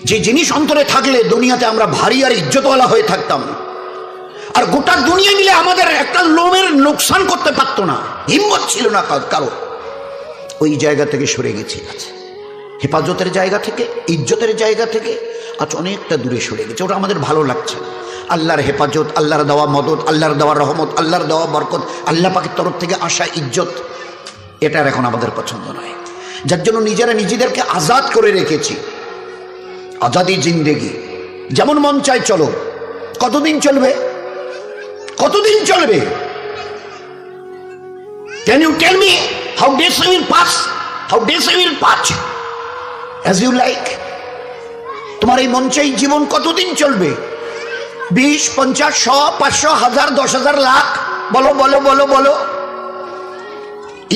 যে জিনিস অন্তরে থাকলে দুনিয়াতে আমরা ভারী আর ইজ্জতওয়ালা হয়ে থাকতাম, আর গোটা দুনিয়া মিলে আমাদের একটা লোমের লোকসান করতে পারতো না, হিম্মত ছিল না কারো। ওই জায়গা থেকে সরে গেছি, আছে হেফাজতের জায়গা থেকে, ইজ্জতের জায়গা থেকে আজ অনেকটা দূরে সরে গেছে। ওটা আমাদের ভালো লাগছে না। আল্লাহর হেফাজত, আল্লাহর দেওয়া মদত, আল্লাহর দেওয়া রহমত, আল্লাহর দেওয়া বরকত, আল্লাহ পাকের তরফ থেকে আসা ইজ্জত, এটার এখন আমাদের পছন্দ নয়। যার জন্য নিজেরা নিজেদেরকে আজাদ করে রেখেছি। আজাদি জিন্দেগি, যেমন মন চায় চলো। কতদিন চলবে? কতদিন চলবে? Can you tell me how days will pass? How days will pass as you like? তোমার এই মন চাই জীবন কতদিন চলবে? 20, 50, 100, 500, 1000, 10,000, লাখ? বলো বলো বলো বলো।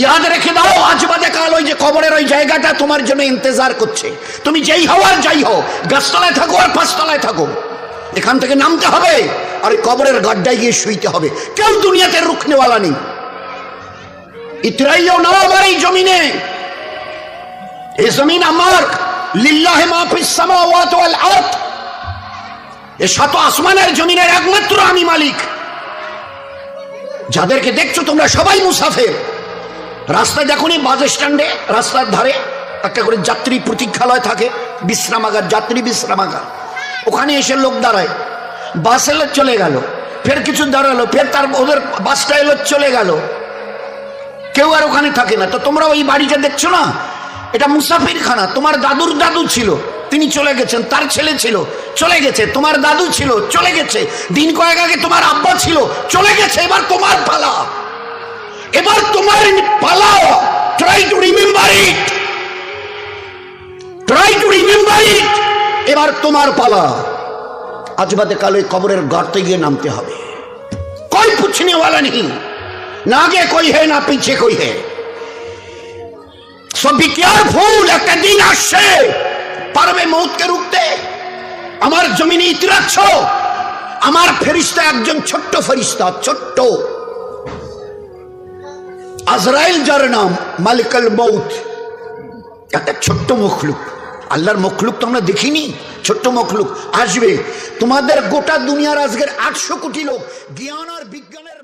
ইয়াদ রেখে দাও, আজ বাদে কাল ওই যে কবরের ওই জায়গাটা তোমার জন্য ইন্তজার করছে। তুমি যেই হও আর যাই হও, গাছতলায় থাকো আর পাঁচতলায় থাকো, এখান থেকে নামতে হবে আর ওই কবরের গাড্ডায় গিয়ে শুইতে হবে। কেউ দুনিয়াতে রুখনেওয়ালা নেই। ইতরাইও না আমার এই জমিনে, এই জমিন আমার। লিল্লাহি মা ফিস সামাওয়াতি ওয়াল আরদ, এই শত আসমানের জমিনের একমাত্র আমি মালিক। যাদেরকে দেখছো তোমরা সবাই মুসাফির। রাস্তায় দেখুনি বাস স্ট্যান্ডে রাস্তার ধারে একটা করে যাত্রী প্রতীক্ষালয় থাকে, বিশ্রামাগার, যাত্রী বিশ্রামাগার। ওখানে এসে লোক দাঁড়ায়, বাস এলো চলে গেল, ফের কিছু দাঁড়ালো, ফের তার ওদের বাসটা এলো চলে গেল, কেউ আর ওখানে থাকে না। তো তোমরা ওই বাড়িটা দেখছো না, এটা মুসাফিরখানা। তোমার দাদুর দাদু ছিল, তিনি চলে গেছেন, তার ছেলে ছিল চলে গেছে, তোমার দাদু ছিল চলে গেছে, দিন কয়েক আগে তোমার আব্বা ছিল চলে গেছে, এবার তোমার পালা, এবার তোমার পালা। Try to remember it, try to remember it. এবার তোমার পালা। আজ বাদে কাল ওই কবরের গর্তে গিয়ে নামতে হবে। कोई पूछने वाला नहीं, ना आगे कोई है ना पीछे कोई है। सो बी केयरफुल, একটা দিন আসছে পারবে মৌতকে রুখতে। আমার জমিনে ইতিরাচ্ছ, আমার ফেরেশতা একজন ছোট্ট ফেরেশতা, ছোট্ট আজরাইল, যার নাম মালিকুল মউত, একটা ছোট্ট মখলুক। আল্লাহর মখলুক তো আমরা দেখিনি, ছোট্ট মখলুক আসবে। তোমাদের গোটা দুনিয়ার আজকের 800 কোটি লোক জ্ঞান আর বিজ্ঞানের